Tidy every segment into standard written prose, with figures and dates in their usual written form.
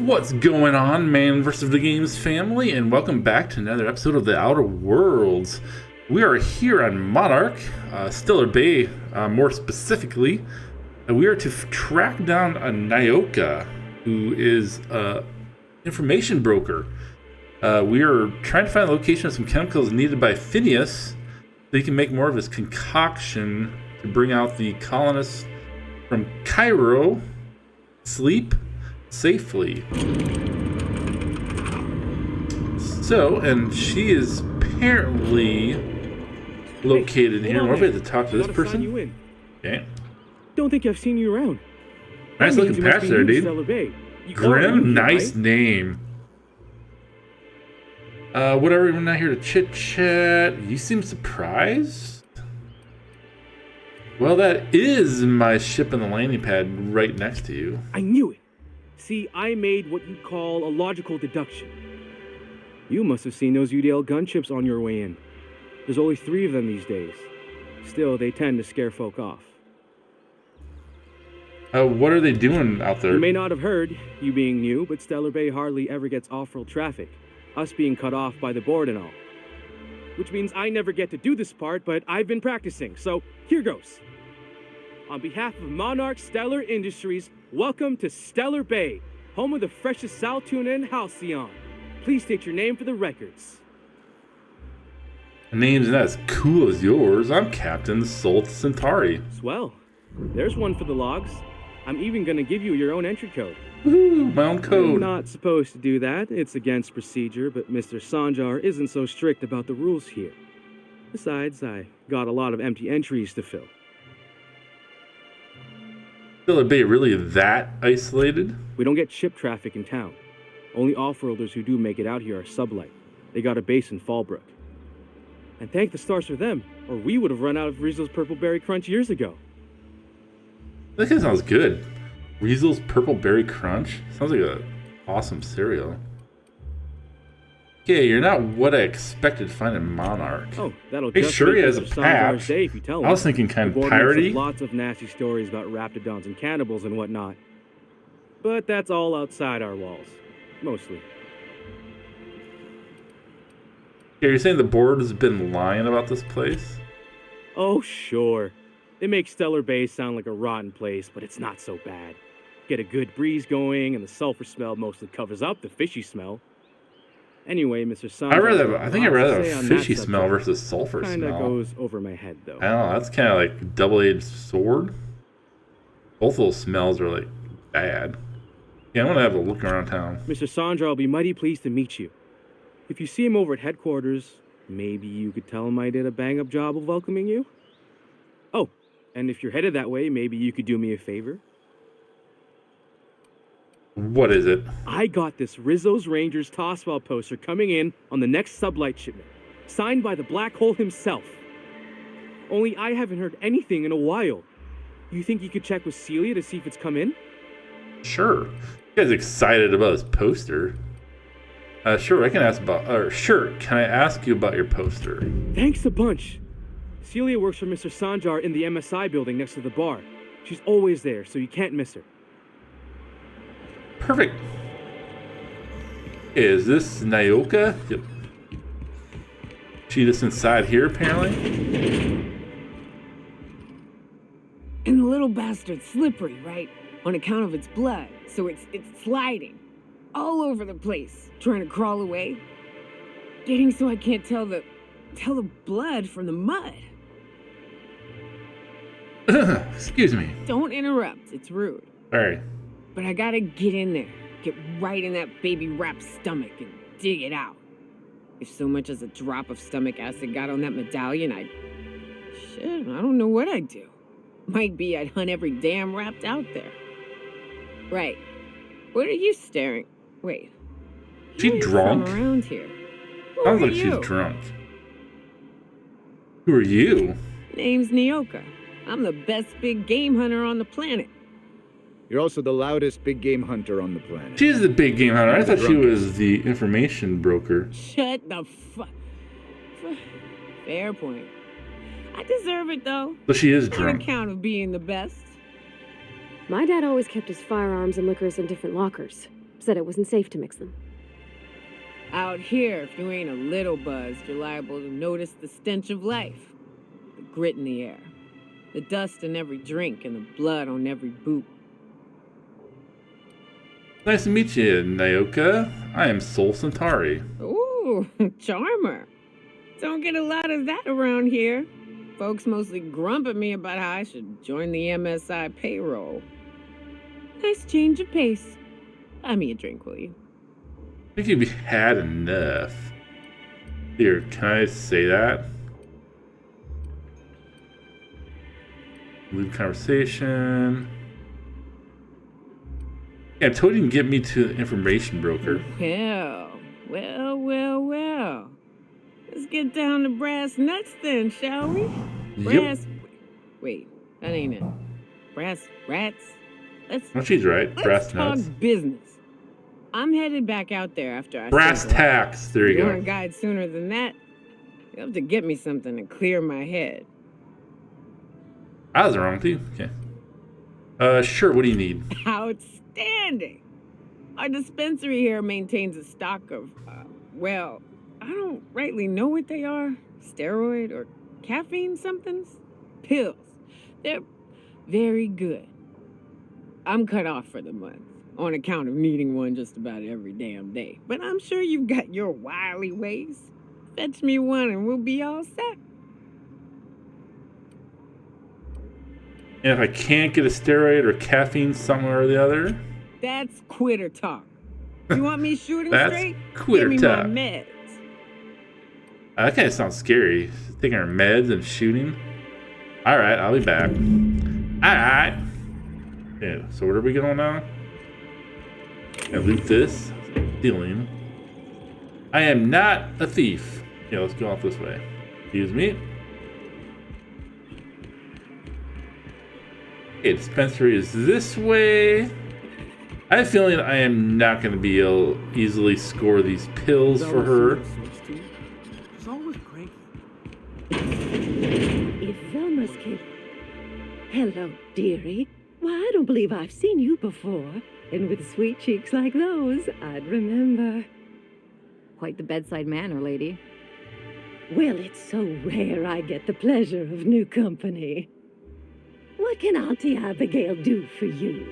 What's going on, Man vs. the Games family, and welcome back to another episode of The Outer Worlds. We are here on Monarch, Stellar Bay, more specifically, and we are to track down a Nyoka, who is an information broker. We are trying to find the location of some chemicals needed by Phineas so he can make more of his concoction to bring out the colonists from Cairo sleep safely. So, and she is apparently located here. What if we have to talk to this person? Okay. Don't think I've seen you around. Nice looking patch there, dude. Grim, nice name. Whatever, we're not here to chit chat. You seem surprised? Well, that is my ship in the landing pad right next to you. I knew it. See, I made what you'd call a logical deduction. You must have seen those UDL gunships on your way in. There's only 3 of them these days. Still, they tend to scare folk off. What are they doing out there? You may not have heard, you being new, but Stellar Bay hardly ever gets off-world traffic. Us being cut off by the board and all. Which means I never get to do this part, but I've been practicing, so here goes. On behalf of Monarch Stellar Industries, welcome to Stellar Bay, home of the freshest sal tuna and halcyon. Please state your name for the records. My name's not as cool as yours. I'm Captain Salt Centauri. Swell. There's one for the logs. I'm even gonna give you your own entry code. Woohoo, my own code. I'm not supposed to do that. It's against procedure, but Mr. Sanjar isn't so strict about the rules here. Besides, I got a lot of empty entries to fill. Stellar Bay really that isolated? We don't get ship traffic in town. Only off-worlders who do make it out here are sublight. They got a base in Fallbrook. And thank the stars for them, or we would have run out of Rizzo's Purple Berry Crunch years ago. That kind of sounds good. Riesel's Purple Berry Crunch? Sounds like an awesome cereal. Okay, you're not what I expected to find in Monarch. Oh, that'll Hey, just sure he make has a Mr. Sanjar's patch. day if you tell him. I was thinking kind The of board makes up piratey. lots of nasty stories about raptidons and cannibals and whatnot. But that's all outside our walls. Mostly. Okay, you're saying the board has been lying about this place? Oh, sure. They make Stellar Bay sound like a rotten place, but it's not so bad. Get a good breeze going, and the sulfur smell mostly covers up the fishy smell. Anyway, Mr. Sanjar, I think I'd rather have a fishy smell versus sulfur kinda smell. goes over my head, though. I don't know, that's kind of like a double-edged sword. Both of those smells are like bad. Yeah, I want to have a look around town. Mr. Sanjar will be mighty pleased to meet you. If you see him over at headquarters, maybe you could tell him I did a bang-up job of welcoming you? Oh, and if you're headed that way, maybe you could do me a favor? What is it? I got this Rizzo's Rangers Tosswell poster coming in on the next sublight shipment, signed by the Black Hole himself. Only I haven't heard anything in a while. You think you could check with Celia to see if it's come in? Sure. You guys excited about this poster? Sure, I can ask about, or sure, can I ask you about your poster? Thanks a bunch. Celia works for Mr. Sanjar in the MSI building next to the bar. She's always there, so you can't miss her. Perfect. Is this Nyoka? Yep. She just inside here, apparently? And the little bastard's slippery, right? On account of its blood, so it's sliding. All over the place, trying to crawl away. Getting so I can't tell the blood from the mud. Excuse me. Don't interrupt, it's rude. Sorry. But I gotta get in there, get right in that baby rap's stomach and dig it out. If so much as a drop of stomach acid got on that medallion, I don't know what I'd do. Might be I'd hunt every damn rapt out there. Right. What are you staring? Wait. She drunk? From around here. Sounds like she's drunk. Who are you? Name's Nyoka. I'm the best big game hunter on the planet. You're also the loudest big game hunter on the planet. She's the big game hunter. I thought she was the information broker. Shut the fuck. Fair point. I deserve it, though. But she is On drunk. account of being the best. My dad always kept his firearms and liquors in different lockers. Said it wasn't safe to mix them. Out here, if you ain't a little buzzed, you're liable to notice the stench of life. The grit in the air. The dust in every drink and the blood on every boot. Nice to meet you, Nyoka. I am Sol Centauri. Ooh, charmer. Don't get a lot of that around here. Folks mostly grump at me about how I should join the MSI payroll. Nice change of pace. Buy me a drink, will you? I think you've had enough. Here, can I say that? Leave conversation. Yeah, I told you to get me to the information broker. Well. Let's get down to brass nuts then, shall we? Yep. Wait, that ain't it. Brass rats? Oh, she's right. Brass nuts. Talk business. I'm headed back out there after I... Brass tacks. There you go. go. If you want a guide sooner than that, you'll have to get me something to clear my head. I was wrong with you. Okay. Sure, what do you need? Outstanding! Our dispensary here maintains a stock of, well, I don't rightly know what they are. Steroid or caffeine somethings? Pills. They're very good. I'm cut off for the month on account of needing one just about every damn day. But I'm sure you've got your wily ways. Fetch me one and we'll be all set. And if I can't get a steroid or caffeine somewhere or the other? That's quitter talk. You want me shooting That's straight? quitter Give me talk. my meds. That kind of sounds scary. Taking our meds and shooting. Alright, I'll be back. Alright. Yeah, so where are we going now? I loot this. Stealing. I am not a thief. Yeah, let's go off this way. Excuse me. Okay, dispensary is this way. I have a feeling I am not going to be able to easily score these pills for her. She's always cranky. If Velma's kid. Hello, dearie. Why, I don't believe I've seen you before. And with sweet cheeks like those, I'd remember. Quite the bedside manner, lady. Well, it's so rare I get the pleasure of new company. What can Auntie Abigail do for you?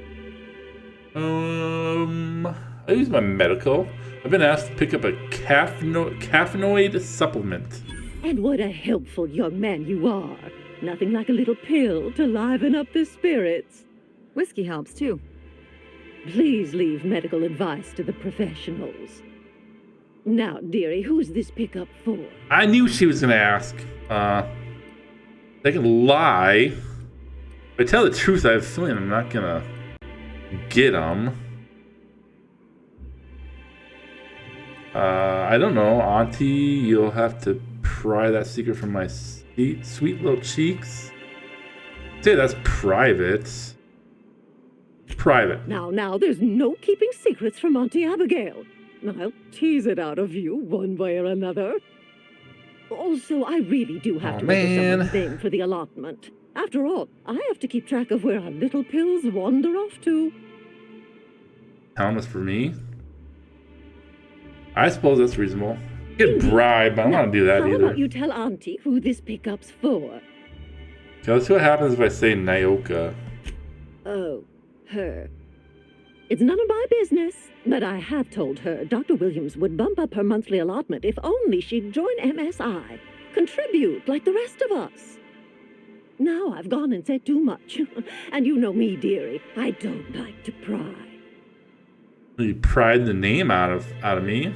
I use my medical. I've been asked to pick up a caffeinoid supplement. And what a helpful young man you are. Nothing like a little pill to liven up the spirits. Whiskey helps, too. Please leave medical advice to the professionals. Now, dearie, who's this pickup for? I knew she was going to ask. They can lie. If I tell the truth, I have a feeling I'm not going to get them. I don't know. Auntie, you'll have to pry that secret from my sweet little cheeks. Say that's private. Private. Now, there's no keeping secrets from Auntie Abigail. I'll tease it out of you one way or another. Also, I really do have to look for someone's name for the allotment. After all, I have to keep track of where our little pills wander off to. Thomas for me? I suppose that's reasonable. Get bribed, but I don't want to do that how either. How about you tell Auntie who this pickup's for? Okay, let's see what happens if I say Nyoka. Oh, her. It's none of my business, but I have told her Dr. Williams would bump up her monthly allotment if only she'd join MSI. Contribute like the rest of us. Now I've gone and said too much. And you know me, dearie. I don't like to pry. You pried the name out of me.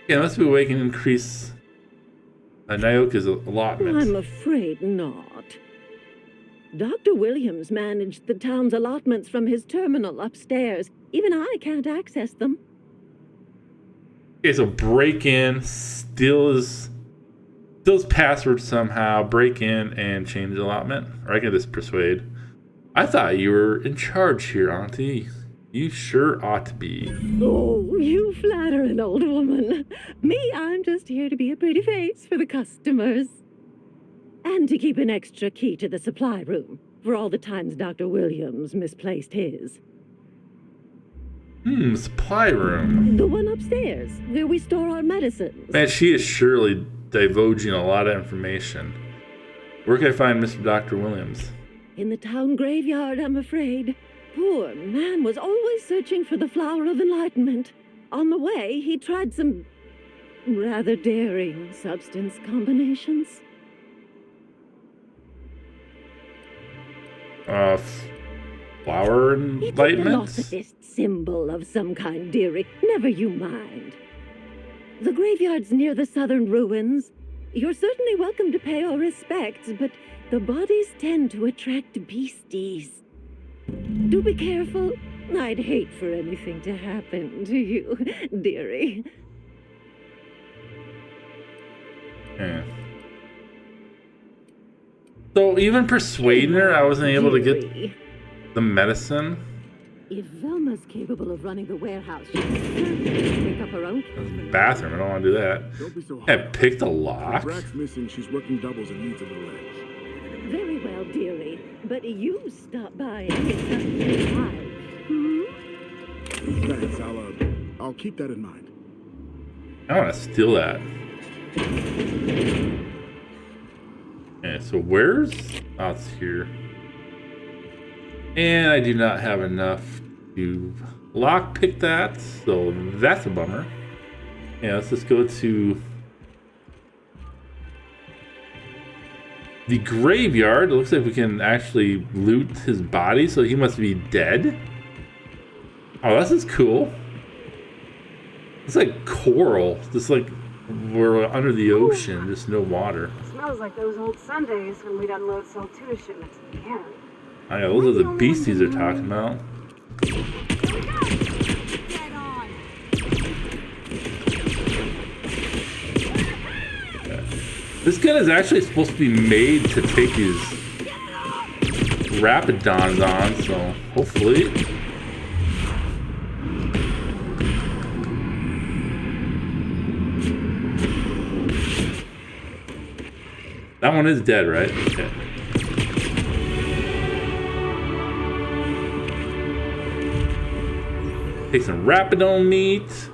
Yeah, unless we can increase Nyoka's allotment. I'm afraid not. Dr. Williams managed the town's allotments from his terminal upstairs. Even I can't access them. Okay, so break in, steal his password somehow, break in and change the allotment. Or I can just persuade. I thought you were in charge here, Auntie. You sure ought to be. Oh, you flatter an old woman. Me, I'm just here to be a pretty face for the customers. And to keep an extra key to the supply room for all the times Dr. Williams misplaced his. Supply room. The one upstairs, where we store our medicines. Man, she is surely divulging a lot of information. Where can I find Mr. Dr. Williams? In the town graveyard, I'm afraid. Poor man was always searching for the flower of enlightenment. On the way, he tried some rather daring substance combinations. Flower It's a enlightenment? philosopist symbol of some kind, dearie. Never you mind. The graveyard's near the southern ruins. You're certainly welcome to pay our respects, but the bodies tend to attract beasties. Do be careful. I'd hate for anything to happen to you, dearie. Yeah. So even persuading her, I wasn't able to get Dearie. the medicine. If Velma's capable of running the warehouse, she can certainly pick up her own. Bathroom, I don't want to do that. Don't be so I hard. picked a If lock. Brack's missing, she's working doubles and needs a little edge. Very well, dearie. But you stop by anytime. Thanks, I'll keep that in mind. I want to steal that. Okay, so where's... Oh, it's here. And I do not have enough to lockpick that, so that's a bummer. Yeah, let's just go to the graveyard. It looks like we can actually loot his body, so he must be dead. Oh, this is cool. It's like coral, just like we're under the ocean, just no water. Smells like those old Sundays when we'd unload some tuna shipments at the end. Oh yeah, those are the beasties they're talking about. Yeah. This gun is actually supposed to be made to take these Rapidons on, so hopefully. That one is dead, right? Okay. Take some Rapidon meat.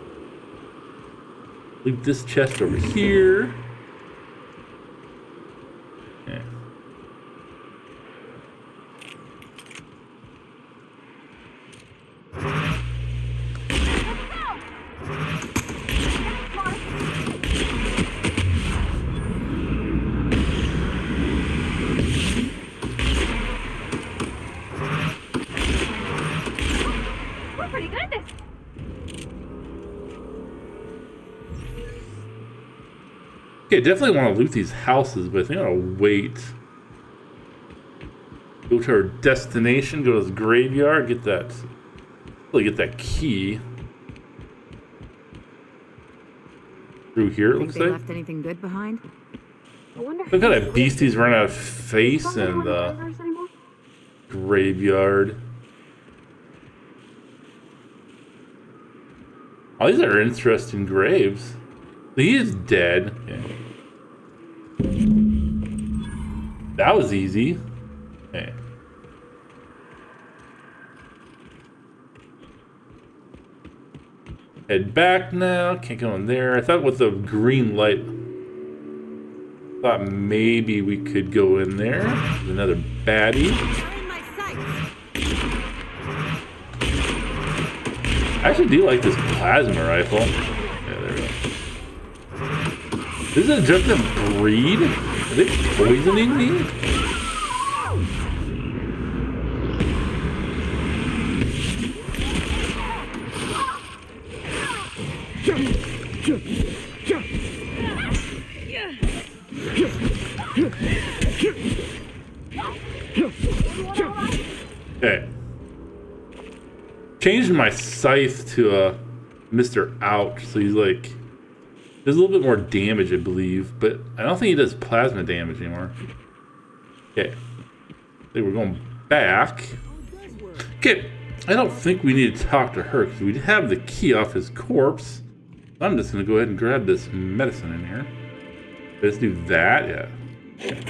Leave this chest over here. Okay. We're pretty good at this. Okay, definitely want to loot these houses, but I think I'll wait. Go to our destination, go to this graveyard, get that, really get that key. Through here, it Think looks they like. left anything good behind? I wonder if Look at he's that beasties run out of face Don't in anyone the remembers anymore? graveyard. Oh, these are interesting graves. He is dead. Okay. That was easy. Okay. Head back now. Can't go in there. I thought with the green light, thought maybe we could go in there. There's another baddie. I actually do like this plasma rifle. Yeah, there we go. Is it just a breed? Are they poisoning me? Okay. Changed my scythe to a Mr. Ouch, so he's like, there's a little bit more damage, I believe, but I don't think he does plasma damage anymore. Okay. I think we're going back. Okay, I don't think we need to talk to her because we have the key off his corpse. I'm just going to go ahead and grab this medicine in here. Let's do that, yeah. Okay.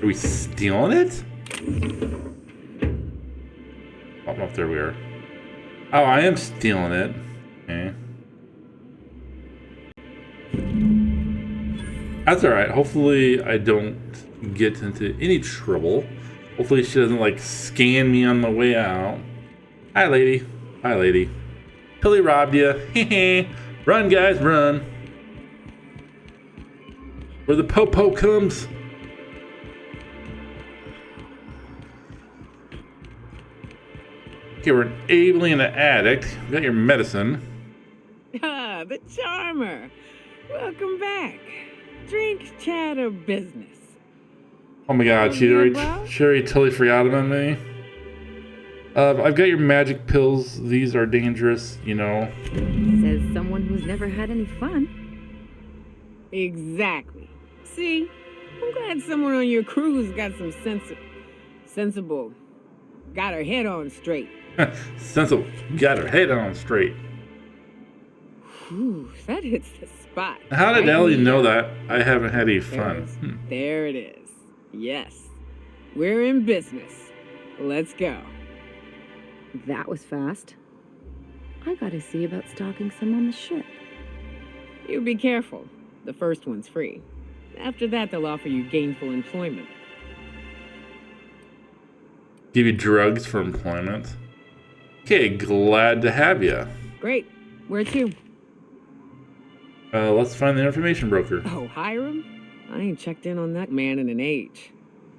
Are we stealing it? Oh, there we are. Oh, I am stealing it. Okay. That's alright. Hopefully I don't get into any trouble. Hopefully she doesn't, like, scan me on the way out. Hi, lady. Hi, lady. Pilly robbed you. Run, guys, run. Where the po-po comes. Okay, we're an alien addict. We got your medicine. Ah, the charmer. Welcome back. Drink, chat, or business? Oh my god, she already totally forgot about me. I've got your magic pills. These are dangerous, you know. Says someone who's never had any fun. Exactly. See, I'm glad someone on your crew's got some sensible. Got her head on straight. Sensible. Got her head on straight. Whew, that hits the spot. How did right Ellie know here. that I haven't had any fun? There it is. Yes. We're in business. Let's go. That was fast. I gotta see about stalking some on the ship. You be careful. The first one's free. After that, they'll offer you gainful employment. Give you drugs for employment. Okay, glad to have you. Great. Where to? Let's find the information broker. Oh, Hiram? I ain't checked in on that man in an age.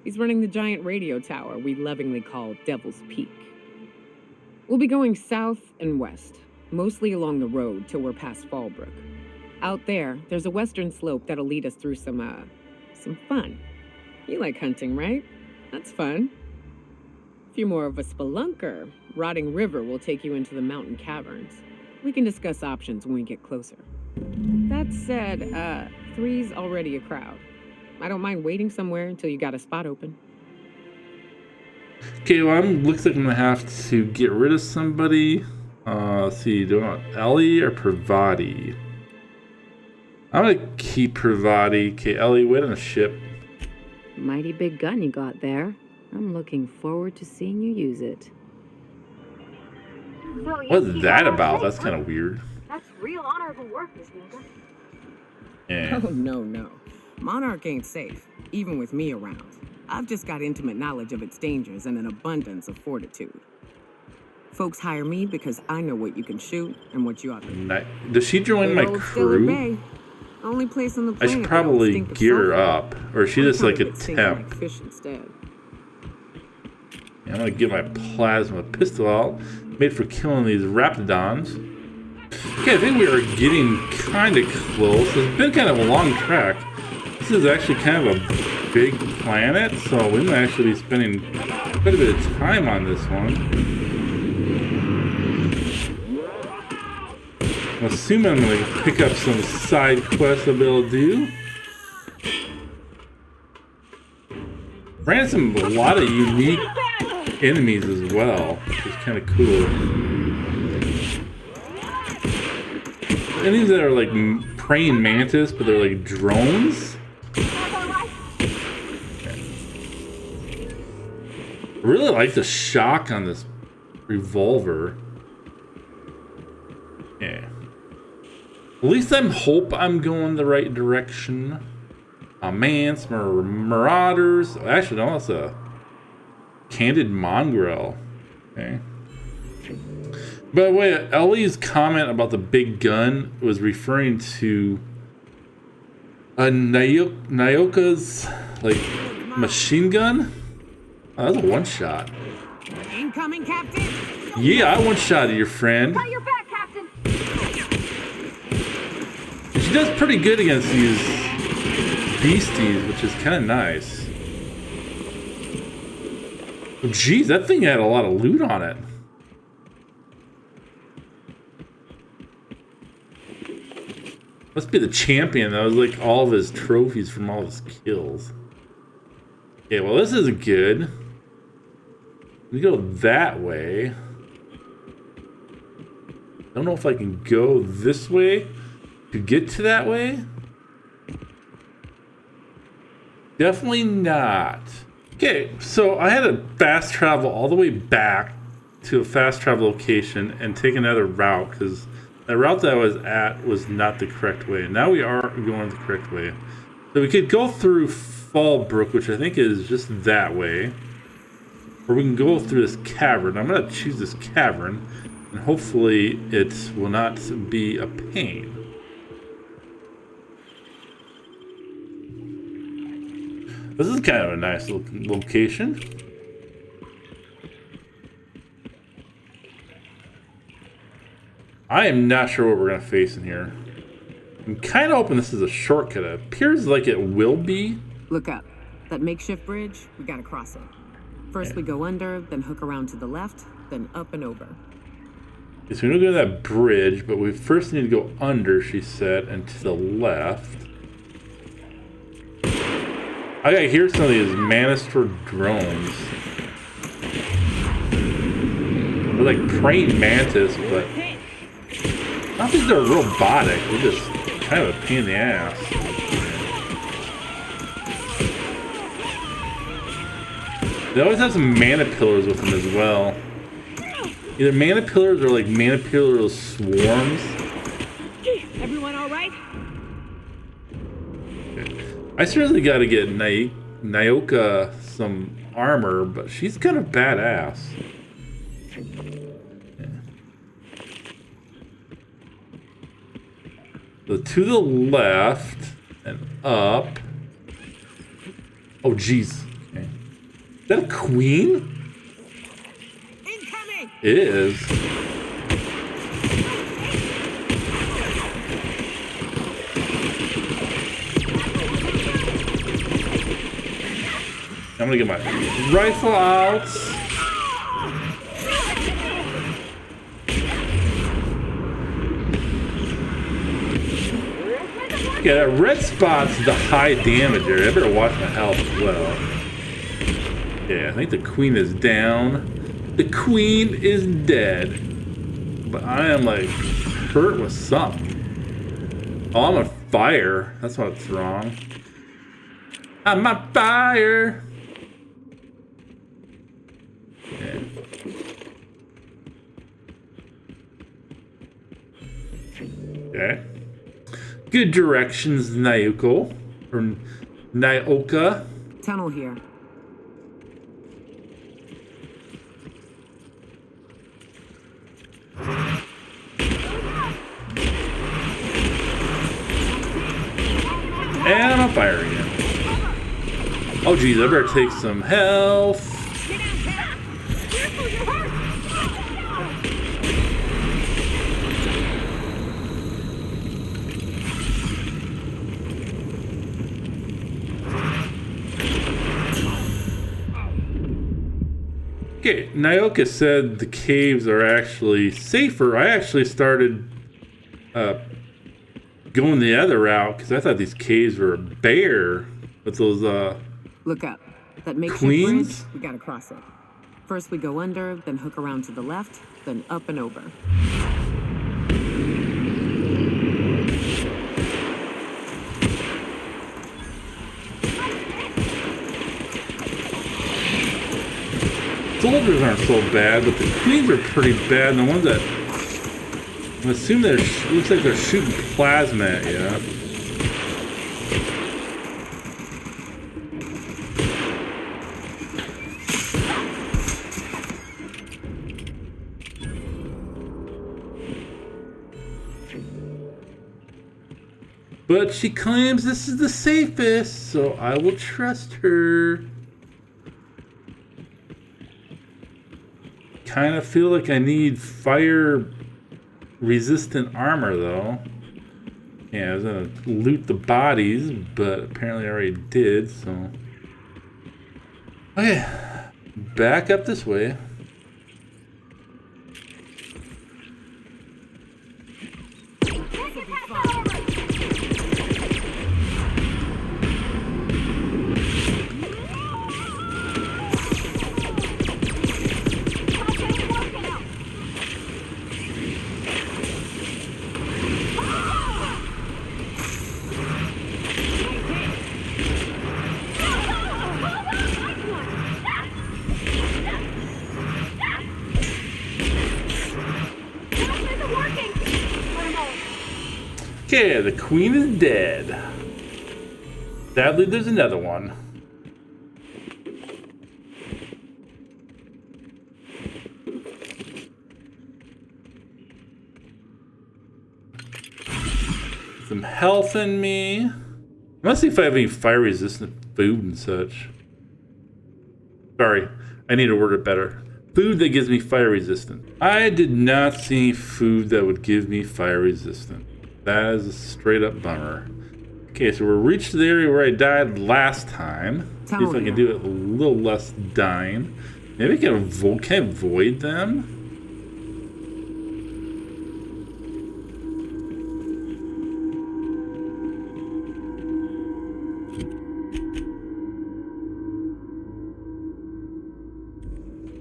He's running the giant radio tower we lovingly call Devil's Peak. We'll be going south and west, mostly along the road till we're past Fallbrook. Out there's a western slope that'll lead us through some fun. You like hunting, right? That's fun. If you're more of a spelunker, Rotting River will take you into the mountain caverns. We can discuss options when we get closer. That said, 3's already a crowd. I don't mind waiting somewhere until you got a spot open. Okay, well, looks like I'm gonna have to get rid of somebody. Let's see, do I want Ellie or Pravati? I'm gonna keep Pravati. Okay, Ellie, wait on the ship. Mighty big gun you got there. I'm looking forward to seeing you use it. So you What's keep that on about? safe, That's kind of weird. That's real honorable work, Miss Nyoka. Yeah. Oh, no. Monarch ain't safe, even with me around. I've just got intimate knowledge of its dangers and an abundance of fortitude. Folks hire me because I know what you can shoot and what you ought to. Does she join my Old Stellar crew? Bay, only place on the I planet should that probably don't stink of gear her sulfur. up. Or is she just like a Sometimes it stinks temp? like fish instead. Yeah, I'm gonna get my plasma pistol out. Made for killing these raptidons. Okay, I think we are getting kind of close. It's been kind of a long trek. This is actually kind of a big planet, so we might actually be spending quite a bit of time on this one. I'm assuming I'm going to pick up some side quests I'll be able to do. Ran some a lot of unique enemies as well, which is kind of cool. Enemies that are like praying mantis, but they're like drones. I really like the shock on this revolver. Yeah. At least I hope I'm going the right direction. Oh man, some marauders. Actually, no, that's a candid mongrel. Okay. By the way, Ellie's comment about the big gun was referring to Nyoka's like machine gun. Oh, that's a one shot. Incoming, Captain! Yeah, I one shotted your friend. Got your back, Captain! She does pretty good against these beasties, which is kind of nice. Oh, geez, that thing had a lot of loot on it. Must be the champion. That was like all of his trophies from all of his kills. Okay, well, this isn't good. We go that way. Don't know if I can go this way to get to that way. Definitely not. Okay, so I had to fast travel all the way back to a fast travel location and take another route, because the route that I was at was not the correct way. Now we are going the correct way. So we could go through Fallbrook, which I think is just that way. Or we can go through this cavern. I'm going to choose this cavern, and hopefully it will not be a pain. This is kind of a nice location. I am not sure what we're going to face in here. I'm kind of hoping this is a shortcut. It appears like it will be. Look up. That makeshift bridge, we gotta cross it. First we go under, then hook around to the left, then up and over. Okay, so we don't go to that bridge, but we first need to go under, she said, and to the left. I gotta hear some of these Manister drones. They're like praying mantis, but I don't think they're robotic. They're just kind of a pain in the ass. They always have some mana pillars with them as well. Either mana pillars or like mana pillar swarms. Everyone all right? Okay. I certainly got to get Nyoka some armor, but she's kind of badass. So to the left and up. Oh, jeez. Okay. Is that a queen? Incoming! It is. I'm gonna get my rifle out. Yeah, that red spot's the high damage area. I better watch my health as well. Yeah, I think the queen is down. The queen is dead. But I am like hurt with something. Oh, I'm on fire. That's what's wrong. I'm on fire. Yeah. Okay. Good directions, Nyoka. Or Nyoka. Tunnel here. And I'm on fire again. Oh geez, I better take some health. Okay, Nyoka said the caves are actually safer. I actually started going the other route because I thought these caves were bare with those Look up. That makeshift queens? bridge, we gotta cross it. First we go under, then hook around to the left, then up and over. Soldiers aren't so bad, but the queens are pretty bad. And the ones that I'm assuming they're looks like they're shooting plasma at you. But she claims this is the safest, so I will trust her. Kind of feel like I need fire resistant armor though. Yeah, I was gonna loot the bodies, but apparently I already did, so. Okay, back up this way. Okay, the queen is dead. Sadly, there's another one. Some health in me. Let's see if I have any fire resistant food and such. Sorry, I need to word it better. Food that gives me fire resistance. I did not see food that would give me fire resistance. That is a straight up bummer. Okay, so we're reached the area where I died last time. See if I can do it a little less dying. Maybe I can avoid them.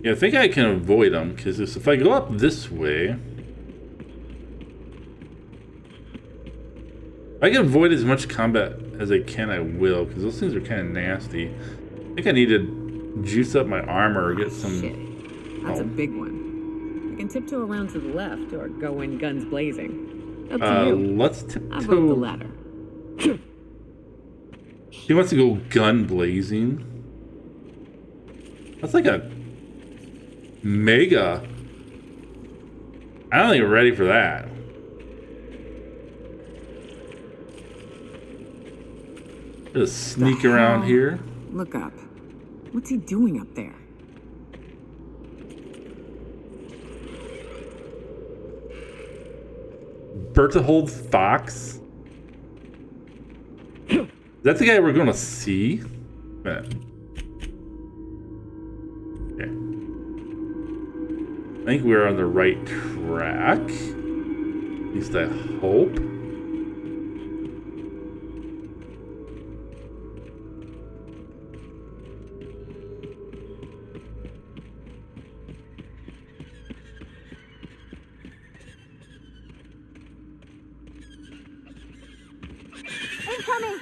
Yeah, I think I can avoid them, because if I go up this way, if I can avoid as much combat as I can, I will, because those things are kind of nasty. I think I need to juice up my armor or get some... Shit. That's a big one. You can tiptoe around to the left or go in guns blazing. Up to you. Let's tiptoe... I vote the latter. He wants to go gun blazing. That's like a... mega. I don't think we're ready for that. Just sneak around here. Look up. What's he doing up there? Berthold Fox. That's the guy we're gonna see. Okay. I think we're on the right track. At least I hope. Incoming!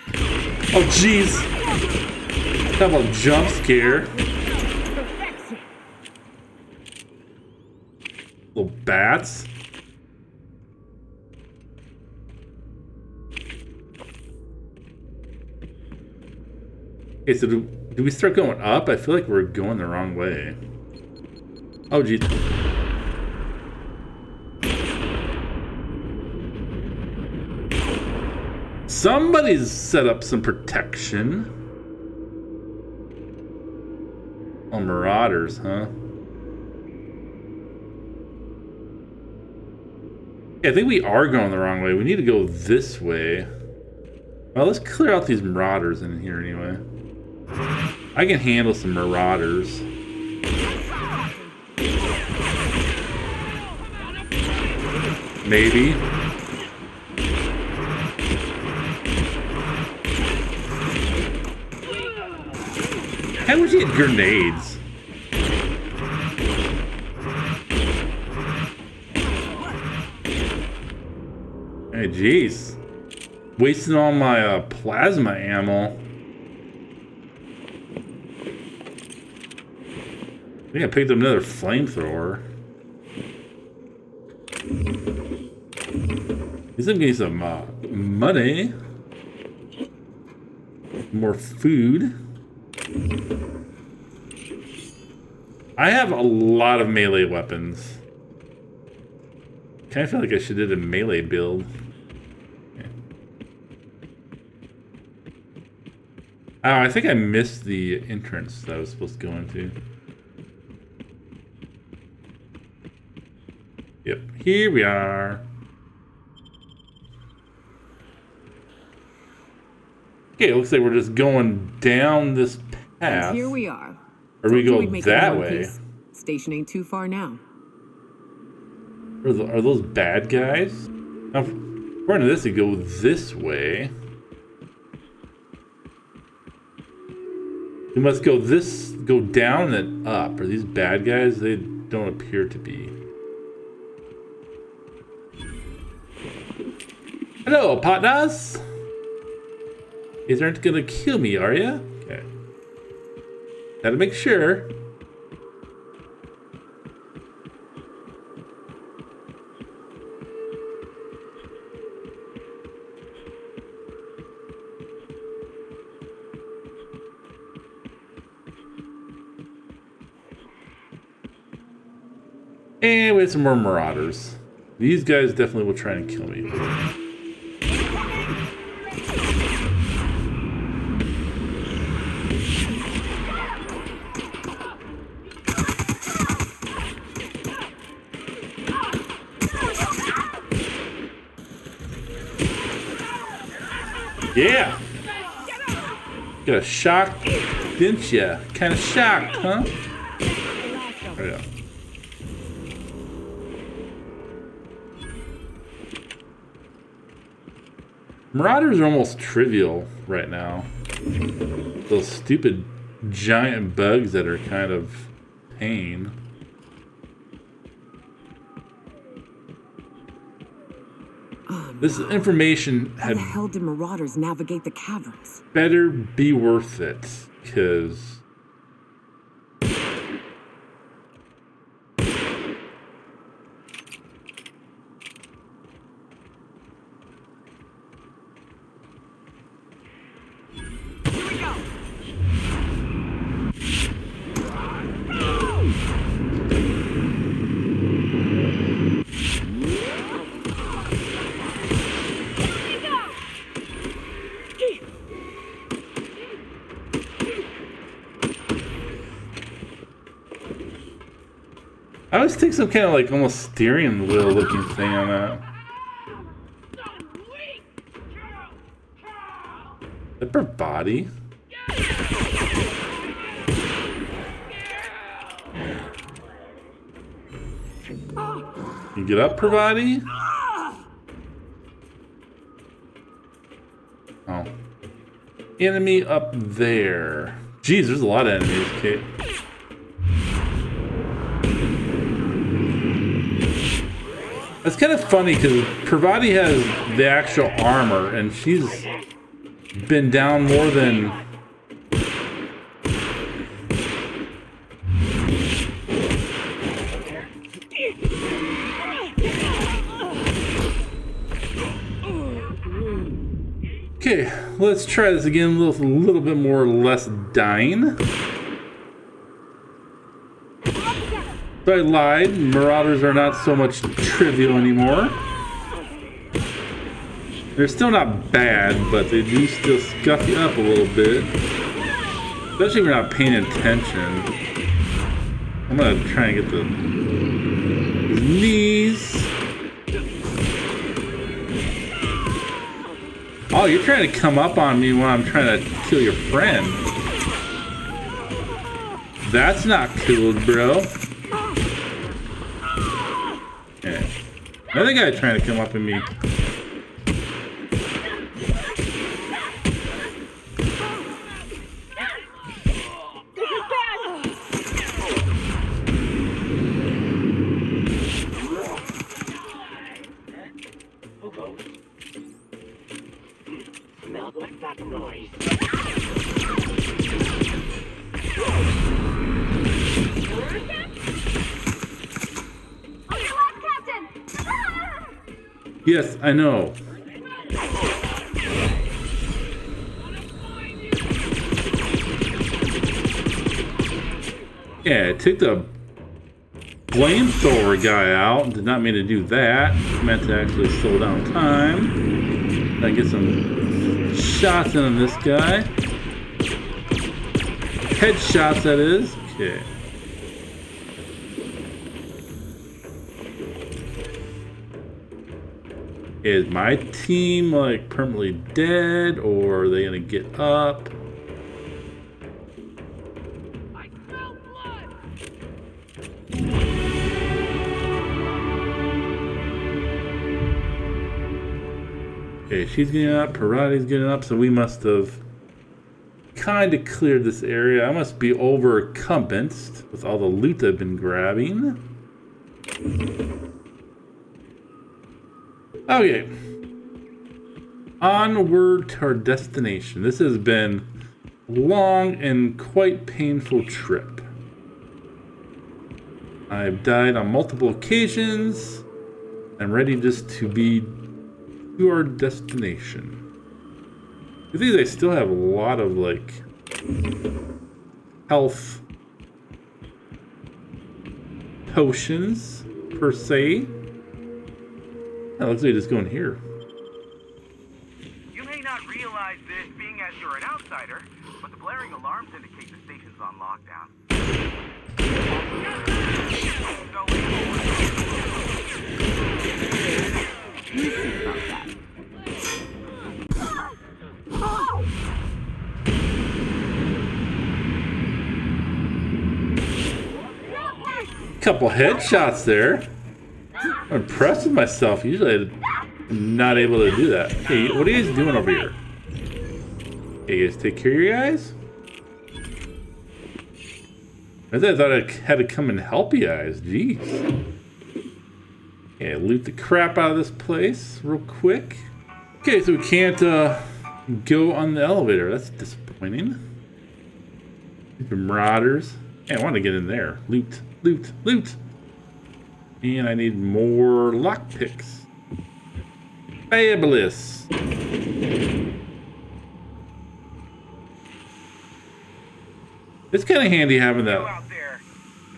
Oh, jeez. Talk about jump scare. Little bats. Okay, so do we start going up? I feel like we're going the wrong way. Oh, geez. Somebody's set up some protection. Oh, marauders, huh? I think we are going the wrong way. We need to go this way. Well, let's clear out these marauders in here anyway. I can handle some marauders. Maybe. How would you get grenades? Hey, jeez. Wasting all my plasma ammo. I think I picked up another flamethrower. He's gonna give me some money. More food. I have a lot of melee weapons. Kind of feel like I should do a melee build. Okay. Oh, I think I missed the entrance that I was supposed to go into. Yep, here we are. Okay, it looks like we're just going down this path. And here we are. Or we go We'd make that it one way. piece. Station ain't too far now. Are those bad guys? Now, according to this, we go this way. We must go down and then up. Are these bad guys? They don't appear to be. Hello, partners. You guys aren't gonna kill me, are you? Okay. Gotta make sure. And we have some more marauders. These guys definitely will try and kill me. Yeah! Got a shock, didn't ya? Kind of shocked, huh? Oh, yeah. Marauders are almost trivial right now. Those stupid giant bugs that are kind of pain. This information How had the hell did marauders navigate the caverns? better be worth it, because I always take some kind of like almost steering wheel looking thing on that. That her body? You get up, Pravati? Oh. Enemy up there. Jeez, there's a lot of enemies, Kate. It's kind of funny because Pravati has the actual armor and she's been down more than... Okay, let's try this again, a little bit more or less dying. So I lied, marauders are not so much trivial anymore. They're still not bad, but they do still scuff you up a little bit. Especially if you're not paying attention. I'm gonna try and get the knees. Oh, you're trying to come up on me when I'm trying to kill your friend. That's not cool, bro. Yeah. Another guy trying to come up on me. Yes, I know. Yeah, I took the flamethrower guy out. Did not mean to do that. Meant to actually slow down time. I get some shots in on this guy. Headshots, that is. Okay. Is my team like permanently dead, or are they gonna get up? I smell blood. Okay, she's getting up, Parati's getting up, so we must have kind of cleared this area. I must be overencompassed with all the loot I've been grabbing. Okay, onward to our destination. This has been a long and quite painful trip. I've died on multiple occasions. I'm ready just to be to our destination. I think they still have a lot of like health potions. per se. That looks like just going here. You may not realize this being as you're an outsider, but the blaring alarms indicate the station's on lockdown. Couple headshots there. I'm impressed with myself. Usually I'm not able to do that. Hey, what are you guys doing over here? Hey, you guys take care of your guys? I thought I had to come and help you guys. Jeez. Okay, loot the crap out of this place real quick. Okay, so we can't go on the elevator. That's disappointing. The marauders. Hey, I want to get in there. Loot, loot, loot. And I need more lockpicks. Fabulous. It's kind of handy having that. Out there,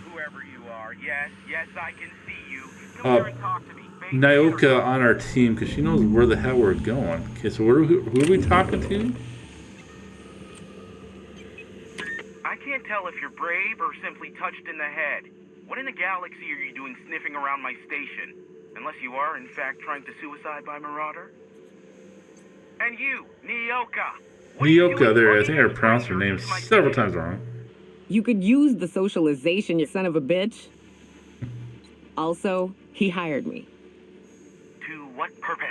whoever you are. Yes, I can see you. Come here and talk to me. Nyoka on our team because she knows where the hell we're going. Okay, so who are we talking to? I can't tell if you're brave or simply touched in the head. What in the galaxy are you doing sniffing around my station? Unless you are, in fact, trying to suicide by Marauder? And you, Nyoka. Nyoka there. I think I pronounced her name several times wrong. You could use the socialization, you son of a bitch. Also, he hired me. To what purpose?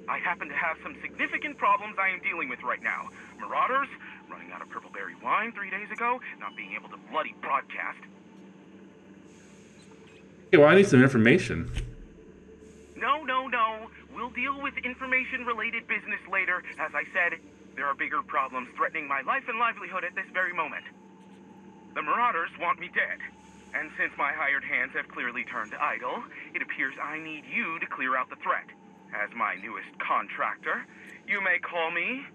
I happen to have some significant problems I am dealing with right now. Marauders, running out of purple berry wine 3 days ago, not being able to bloody broadcast. Okay, well, I need some information. No. We'll deal with information-related business later. As I said, there are bigger problems threatening my life and livelihood at this very moment. The Marauders want me dead. And since my hired hands have clearly turned idle, it appears I need you to clear out the threat. As my newest contractor, you may call me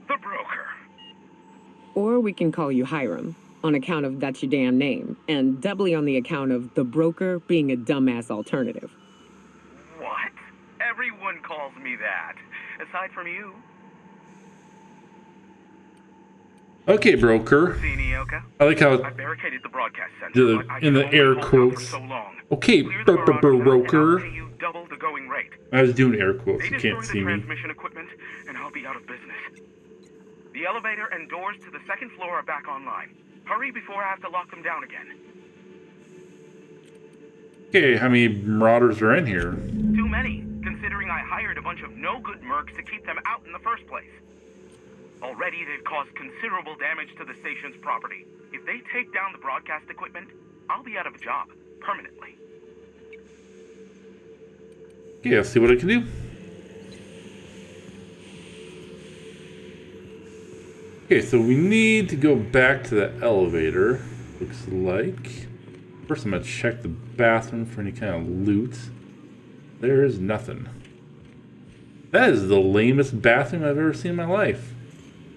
the Broker. Or we can call you Hiram, on account of that's your damn name, and doubly on the account of the Broker being a dumbass alternative. What? Everyone calls me that, aside from you. Okay, Broker. See, Nyoka? I like how I barricaded the broadcast center. in the air quotes. So long. Okay, Broker. You double the going rate. I was doing air quotes. They You can't destroy see the me. transmission equipment, and I'll be out of business. The elevator and doors to the second floor are back online. Hurry before I have to lock them down again. Okay, how many marauders are in here? Too many, considering I hired a bunch of no-good mercs to keep them out in the first place. Already, they've caused considerable damage to the station's property. If they take down the broadcast equipment, I'll be out of a job, permanently. Okay, I'll see what I can do. Okay, so we need to go back to the elevator, looks like. First, I'm going to check the bathroom for any kind of loot. There is nothing. That is the lamest bathroom I've ever seen in my life.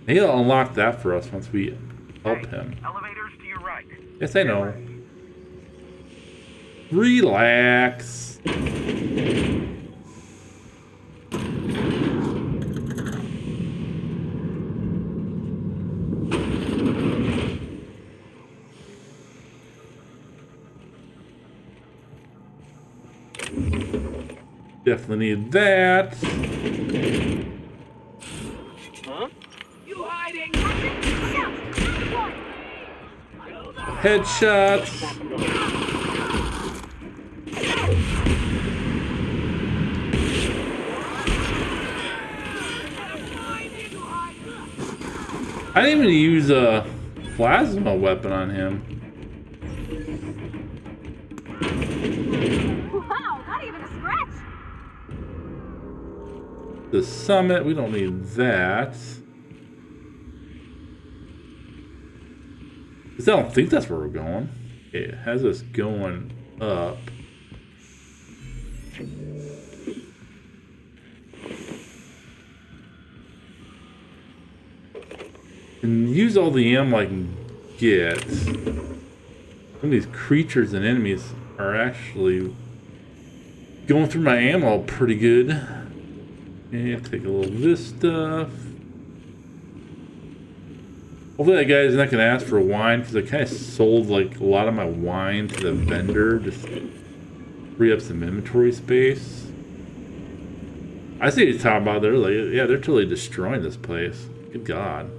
He'll unlock that for us once we help him. Elevators to your right. Yes, I know. Relax. Definitely need that. Huh? You hiding? Headshots. I didn't even use a plasma weapon on him. Wow, not even a scratch. The summit, we don't need that. 'Cause I don't think that's where we're going. Okay, it has us going up. And use all the ammo I can get. Some of these creatures and enemies are actually Going through my ammo pretty good. And take a little of this stuff. Hopefully that guy's not going to ask for wine, because I kind of sold like a lot of my wine to the vendor just to free up some inventory space. I see he's talking about they're like, yeah, they're totally destroying this place. Good God.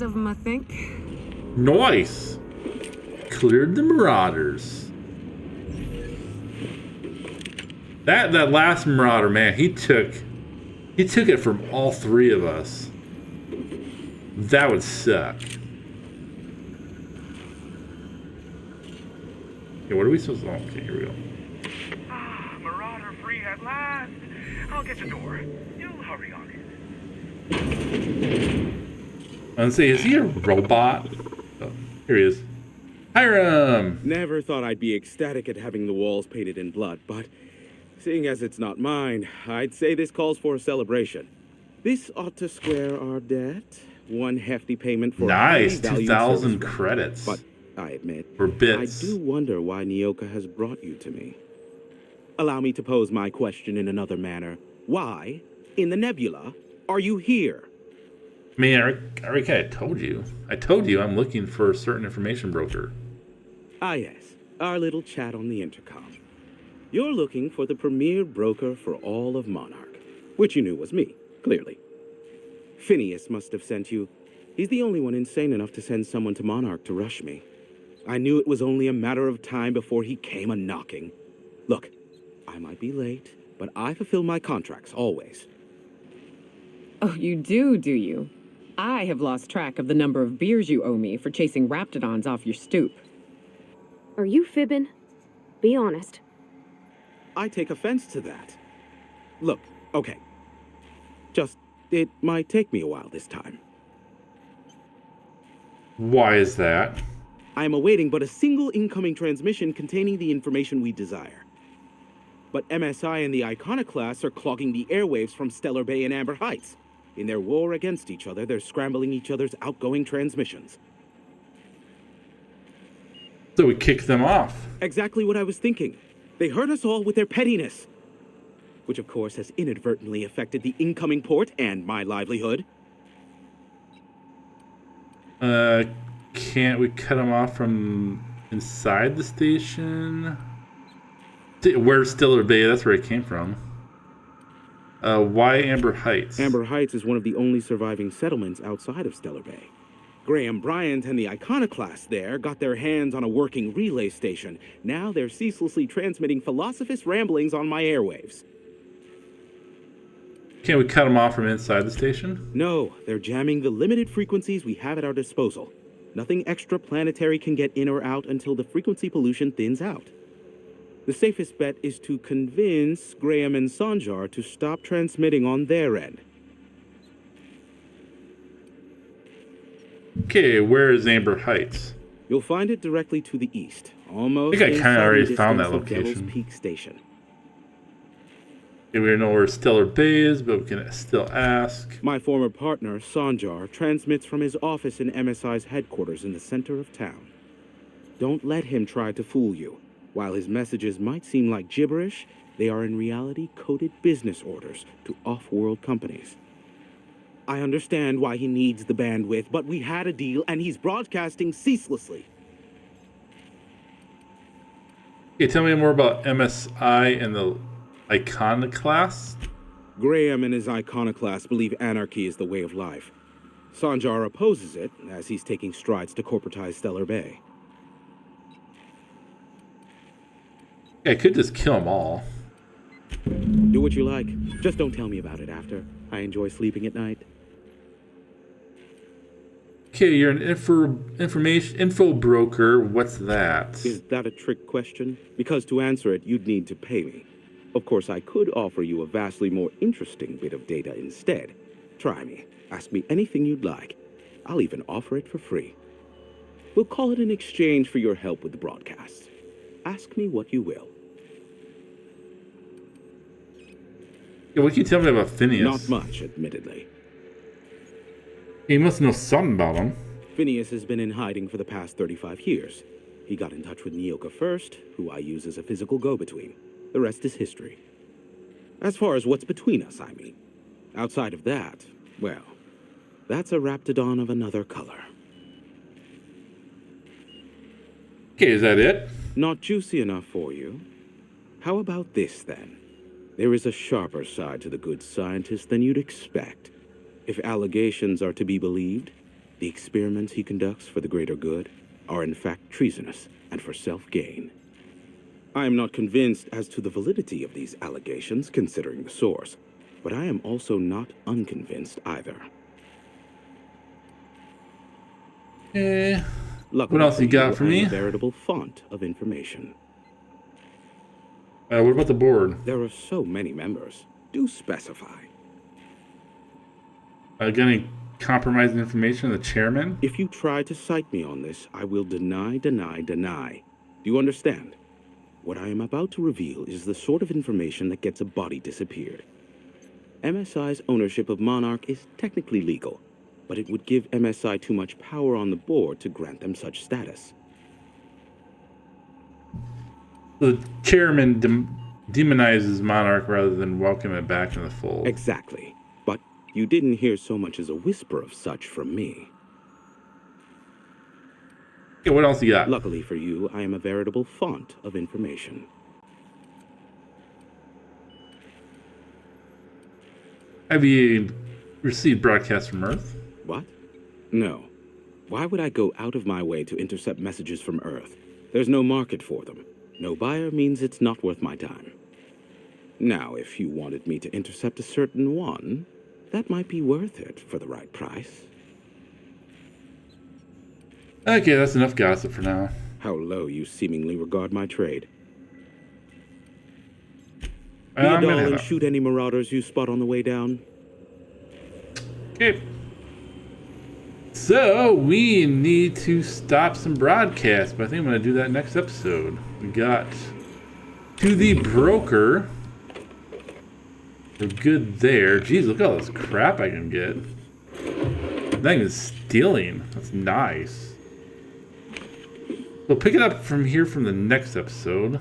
Of them, I think. Nice. Cleared the Marauders. That last Marauder, man, he took it from all three of us. That would suck. Okay, what are we supposed to? Okay, here we go. Marauder free at last. I'll get the door. You'll hurry on in. Let's see, is he a robot? Oh, here he is. Hiram! Never thought I'd be ecstatic at having the walls painted in blood, but seeing as it's not mine, I'd say this calls for a celebration. This ought to square our debt. One hefty payment for nice, a 2,000 credits. But I admit, for bits. I do wonder why Nyoka has brought you to me. Allow me to pose my question in another manner. Why, in the nebula, are you here? I mean, I already kind of told you. I told you I'm looking for a certain information broker. Ah, yes. Our little chat on the intercom. You're looking for the premier broker for all of Monarch, which you knew was me, clearly. Phineas must have sent you. He's the only one insane enough to send someone to Monarch to rush me. I knew it was only a matter of time before he came a-knocking. Look, I might be late, but I fulfill my contracts, always. Oh, you do you? I have lost track of the number of beers you owe me for chasing raptidons off your stoop. Are you fibbing? Be honest. I take offense to that. Look, okay. It might take me a while this time. Why is that? I am awaiting but a single incoming transmission containing the information we desire. But MSI and the Iconoclasts are clogging the airwaves from Stellar Bay and Amber Heights. In their war against each other, they're scrambling each other's outgoing transmissions. So we kick them off. Exactly what I was thinking. They hurt us all with their pettiness. Which, of course, has inadvertently affected the incoming port and my livelihood. Can't we cut them off from inside the station? Where's Stellar Bay? That's where it came from. Why Amber Heights? Amber Heights is one of the only surviving settlements outside of Stellar Bay. Graham Bryant and the Iconoclasts there got their hands on a working relay station. Now they're ceaselessly transmitting philosophist ramblings on my airwaves. Can't we cut them off from inside the station? No, they're jamming the limited frequencies we have at our disposal. Nothing extraplanetary can get in or out until the frequency pollution thins out. The safest bet is to convince Graham and Sanjar to stop transmitting on their end. Okay, where is Amber Heights? You'll find it directly to the east, almost. I think I kind of already found that distance of location. Devil's Peak Station. Okay, we don't know where Stellar Bay is, but we can still ask. My former partner, Sanjar, transmits from his office in MSI's headquarters in the center of town. Don't let him try to fool you. While his messages might seem like gibberish, they are in reality coded business orders to off-world companies. I understand why he needs the bandwidth, but we had a deal and he's broadcasting ceaselessly. Okay, tell me more about MSI and the Iconoclasts. Graham and his Iconoclasts believe anarchy is the way of life. Sanjar opposes it, as he's taking strides to corporatize Stellar Bay. I could just kill them all. Do what you like. Just don't tell me about it after. I enjoy sleeping at night. Okay, you're an info broker. What's that? Is that a trick question? Because to answer it, you'd need to pay me. Of course, I could offer you a vastly more interesting bit of data instead. Try me. Ask me anything you'd like. I'll even offer it for free. We'll call it in exchange for your help with the broadcast. Ask me what you will. Yeah, what can you tell me about Phineas? Not much, admittedly. He must know something about him. Phineas has been in hiding for the past 35 years. He got in touch with Nyoka first, who I use as a physical go-between. The rest is history. As far as what's between us, I mean. Outside of that, well, that's a raptidon of another color. Okay, is that it? Not juicy enough for you? How about this, then? There is a sharper side to the good scientist than you'd expect. If allegations are to be believed, the experiments he conducts for the greater good are in fact treasonous and for self-gain. I am not convinced as to the validity of these allegations, considering the source, but I am also not unconvinced either. Luckily what else you got for I am me? a veritable font of information. What about the board? There are so many members. Do specify. Got any compromising information of the chairman? If you try to cite me on this, I will deny. Do you understand? What I am about to reveal is the sort of information that gets a body disappeared. MSI's ownership of Monarch is technically legal, but it would give MSI too much power on the board to grant them such status. The chairman demonizes Monarch rather than welcome it back in the fold. Exactly. But you didn't hear so much as a whisper of such from me. Okay, what else you got? Luckily for you, I am a veritable font of information. Have you received broadcasts from Earth? What? No. Why would I go out of my way to intercept messages from Earth? There's no market for them. No buyer means it's not worth my time. Now, if you wanted me to intercept a certain one, that might be worth it for the right price. Okay, that's enough gossip for now. How low you seemingly regard my trade. Be I'm a doll gonna and head shoot any marauders you spot on the way down. Okay. So, we need to stop some broadcasts, but I think I'm going to do that next episode. We got To the Broker. We're good there. Jeez, look at all this crap I can get. That thing is stealing. That's nice. We'll pick it up from here from the next episode.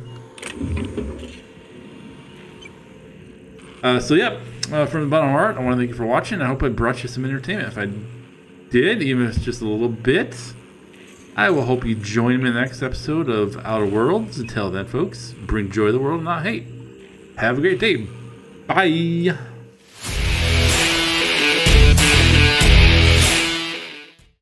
From the bottom of my heart, I want to thank you for watching. I hope I brought you some entertainment. If I did, even if it's just a little bit, I will hope you join me in the next episode of Outer Worlds. Until then, folks, bring joy to the world, not hate. Have a great day. Bye.